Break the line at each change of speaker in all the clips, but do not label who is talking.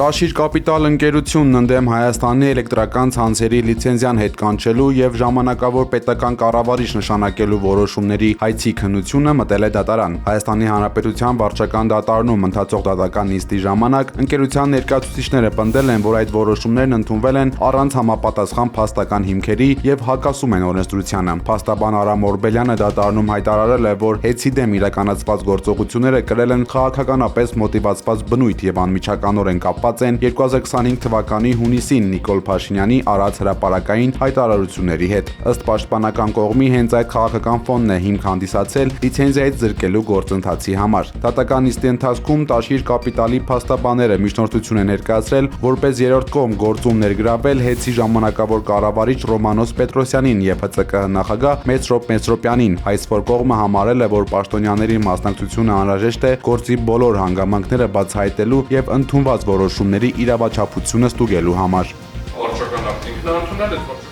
Տաշիր կապիտալ ընկերությունն ընդդեմ Հայաստանի էլեկտրական ցանցերի լիցենզիան հետ կանչելու եւ ժամանակավոր պետական կառավարիչ նշանակելու որոշումների հայցի քննությունը մտել է դատարան։ Հայաստանի Հանրապետության վարչական դատարանում ընթացող դատական նիստի ժամանակ ընկերության ներկայացուցիչները պնդել են, որ այդ որոշումներն ընդունվել են առանց համապատասխան փաստական հիմքերի եւ հակասում են օրենսդրությանը։ Փաստաբան Արամ Օրբելյանը դատարանում հայտարարել է, որ հեծի դեմ իրականացված գործողությունները կրել են քաղաքականապես մոտիվացված բնույթ եւ անմիջականորեն կապված են 2025 թվականի հունիսին Նիկոլ Փաշինյանի արած հրապարակային հայտարարությունների հետ։ Ըստ պաշտպանական կողմի հենց այդ քաղաքական ֆոնն է հիմք հանդիսացել լիցենզիայից զրկելու գործընթացի համար։ Դատական նիստի ընթացքում Տաշիր կապիտալի փաստաբանները միջնորդություն են ներկայացրել որպես երրորդ կողմ գործում ներգրավել հեծի ժամանակավոր կառավարիչ Ռոմանոս Պետրոսյանին եւ ՀՑԿ նախագահ Մեսրոպ Մեսրոպյանին։ Այս որ կողմը համարել է, որ պաշտոնյաների մասնակցությունը անհրաժեշտ է գործի բոլոր հանգամանքները բացահայտելու եւ ընդունված որոշումների իրավաչափությունը ստուգելու համար։
Վարչական ակտ ինքնաընդունել է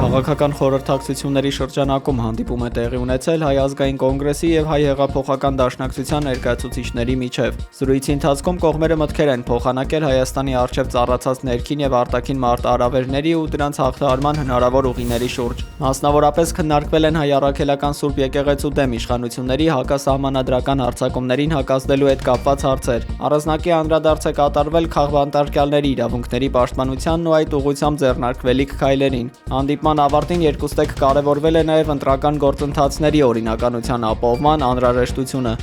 Քաղաքական խորհրդակցությունների շրջանակում հանդիպում է տեղի ունեցել Հայ ազգային կոնգրեսի եւ Հայ հեղափոխական դաշնակցության ներկայացուցիչների միջև։ Զրույցի ընթացքում կողմերը մտքեր են փոխանակել Հայաստանի առջև ծառացած ներքին եւ արտաքին մարտահրավերների ու դրանց հաղթահարման հնարավոր ուղիների շուրջ։ Մասնավորապես քննարկվել են հայ առաքելական Սուրբ եկեղեցու դեմ իշխանությունների հակասահմանադրական հարձակումներին հակազդելու հետ կապված հարցեր։ Առանձնակի անդրադարձ է կատարվել քաղբանտարկյալների իրավունքների պաշտպանությանն ու այդ ուղղությամբ ձեռնարկվելիք քայլերին։ Հանդիպման ավարտին երկուստեք կարևորվել է նաև ընտրական գործընթացների օրինականության ապահովման անհրաժեշտությունը։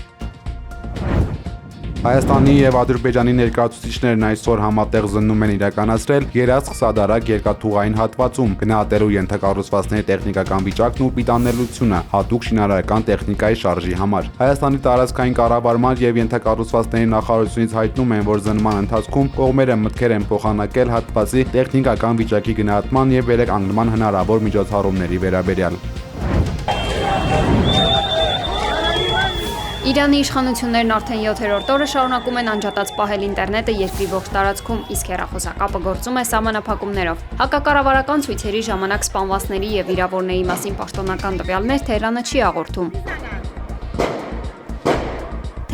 Հայաստանի եւ Ադրբեջանի ներկայացուցիչներն այսօր համատեղ զննում են իրականացրել Երասխ-Սադարակ երկաթուղային հատվածում գնահատելու ենթակառուցվածքների տեխնիկական վիճակն ու պիտանելությունը հատուկ շինարարական տեխնիկայի շարժի համար։ Հայաստանի տարածքային կառավարման եւ ենթակառուցվածքների նախարարությունից հայտնում են, որ զննման ընթացքում կողմերը մտքեր են փոխանակել հատվածի տեխնիկական վիճակի գնահատման եւ վերականգնման հնարավոր միջոցառումների վերաբերյալ։
Իրանի իշխանություններն արդեն 7-րդ օրը շարունակում են անջատած պահել ինտերնետը երկրի ողջ տարածքում, իսկ հեռախոսակապը գործում է սահմանափակումներով։ Հակակառավարական ցույցերի ժամանակ սպանվածների եւ վիրավորների մասին պաշտոնական տվյալներ Թեհրանը չի հաղորդում։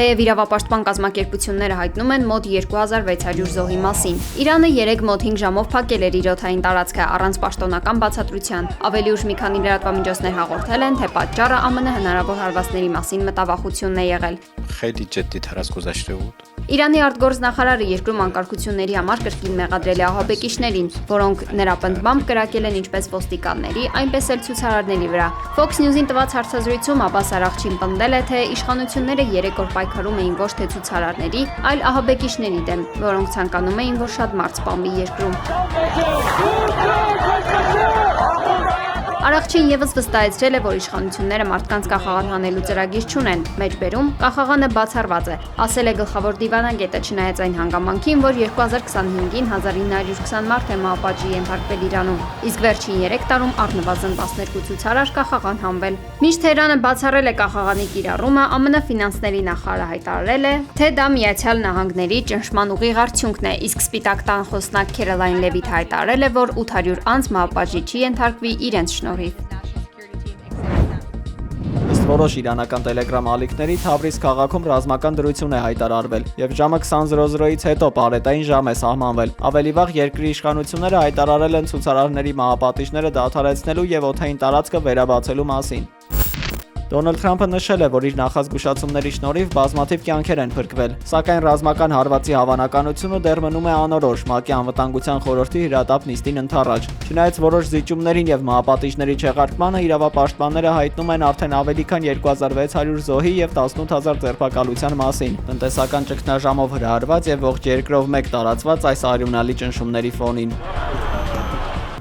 Թեև իրավապաշտպան կազմակերպությունները հայտնում են մոտ 2600 զոհի մասին։ Իրանը 3 մոտ 5 ժամով փակել էր իր օդային տարածքը առանց պաշտոնական բացատրության։ Ավելի ուշ մի քանի լրատվամիջոցներ հաղորդել են, թե պատճառը ԱՄՆ հնարավոր հարվածների մասին մտավախությունն է եղել։ Իրանի արտգործնախարարը երկրում անկարգությունների համար կրկին մեղադրել է ահաբեկիչներին, որոնք նրա պնդմամբ կրակել են ինչպես ոստիկանների, այնպես էլ ցուցարարների վրա։ Fox News-ին տված հարցազրույցում Աբբաս Արաղչին պնդել է, թե իշխանությունները 3 օր պայքարում էին ոչ թե ցուցարարների, այլ ահաբեկիչների դեմ, որոնք ցանկանում էին, որ շատ մարդ սպանվի երկրում։ Արաղչին եւս վստահեցրել է, որ իշխանությունները մարդկանց կախաղան հանելու ծրագիր չունեն։ Մեջբերում կախաղանը բացառված է, ասել է գլխավոր դիվանագետը, չնայած այն հանգամանքին, որ 2025-ին 1920 մարդ է մահապատժի ենթարկվել Իրանում, իսկ վերջին 3 տարում առնվազն 12 ցուցարար կախաղան հանվել։ Մինչ Թեհրանը բացառել է կախաղանի կիրառումը, ԱՄՆ ֆինանսների նախարարը հայտարարել է, թե դա Միացյալ Նահանգների ճնշման ուղիղ արդյունքն է, իսկ Սպիտակ տան խոսնակ Քերոլայն Լևիթ հայտարարել է, որ 800 անձ մահապատժի չի ենթարկվի իրենց շնորհիվ։
Ըստ որոշ իրանական տելեգրամ ալիքների Թավրիզ քաղաքում ռազմական դրություն է հայտարարվել եւ ժամը 20:00-ից հետո պարետային ժամ է սահմանվել։ Ավելի վաղ երկրի իշխանությունները հայտարարել են ցուցարարների մահապատիժները դադարեցնելու եւ օդային տարածքը վերաբացելու մասին։ Դոնալդ Թրամփը նշել է, որ իր նախազգուշացումների շնորհիվ բազմաթիվ կյանքեր են փրկվել, սակայն ռազմական հարվածի հավանականությունը դեռ մնում է անորոշ ՄԱԿ-ի անվտանգության խորհրդի հրատապ նիստին ընդառաջ։ Չնայած որոշ զիջումներին եւ մահապատիժների չեղարկմանը իրավապաշտպանները հայտնում են արդեն ավելի քան 2600 զոհի եւ 18000 ձերբակալության մասին։ Տնտեսական ճգնաժամով հրահրված եւ ողջ երկրով մեկ տարածված այս արյունալի ճնշումների ֆոնին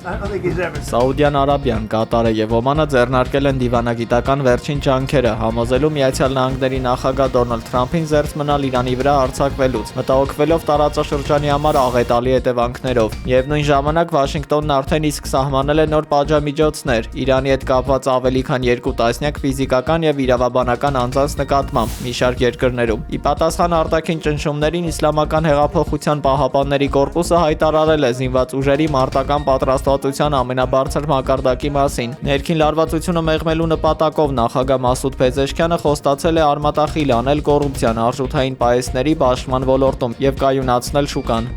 Սաուդյան Արաբիան, Կատարը եւ Օմանը ձեռնարկել են դիվանագիտական վերջին ջանքերը համոզելու Միացյալ Նահանգների նախագահ Դոնալդ Թրամփին զերծ մնալ Իրանի վրա արձակվելուց, մտահոգվելով տարածաշրջանի համար աղետալի հետևանքներով։ Միևնույն ժամանակ Վաշինգտոնն արդեն իսկ սահմանել է նոր պատժամիջոցներ Իրանի հետ կապված ավելի քան 2 տասնյակ ֆիզիկական եւ իրավաբանական անձանց նկատմամբ մի շարք երկրներում։ Ի պատասխան արտաքին ճնշումներին Իսլամական հեղափոխության պահապանների կորպուսը հայտարարել է զինված ուժերի մարտական պատրաստող հաստատության ամենաբարձր մակարդակի մասին։ Ներքին լարվածությունը մեղմելու նպատակով նախագահ Մասուդ Փեզեշքյանը խոստացել է արմատախիլ անել կոռուպցիան արժութային պահեստների բաշխման ոլորտում եւ կայունացնել շուկան։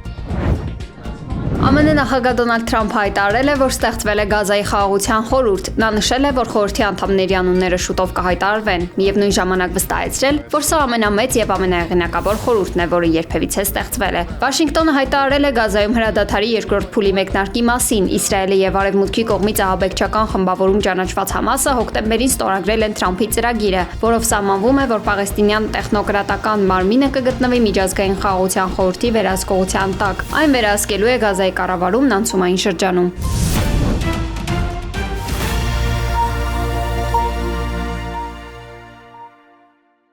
ԱՄՆ նախագահ Դոնալդ Թրամփը հայտարարել է, որ ստեղծվել է Գազայի խաղաղության խորհուրդ։ Նա նշել է, որ խորհրդի անդամների անունները շուտով կհայտարարվեն։ Միևնույն ժամանակ վստահեցրել, որ սա ամենամեծ եւ ամենահեղինակավոր խորհուրդն է, որը երբևիցե ստեղծվել է։ Վաշինգտոնը հայտարարել է Գազայում հրադադարի երկրորդ փուլի մեկնարկի մասին։ Իսրայելի եւ Արևմուտքի կողմից ահաբեկչական խմբավորում ճանաչված Համասը հոկտեմբերին ստորագրել են Թրամփի ծրագիրը, որով սահմանվում է, որ պաղեստինյան տեխնոկրատական մարմինը կգտնվի միջազգային խաղաղության խորհրդի վերահսկողության տակ։ Այն վերահսկելու է Գազայի կառավարումն անցումային շրջանում։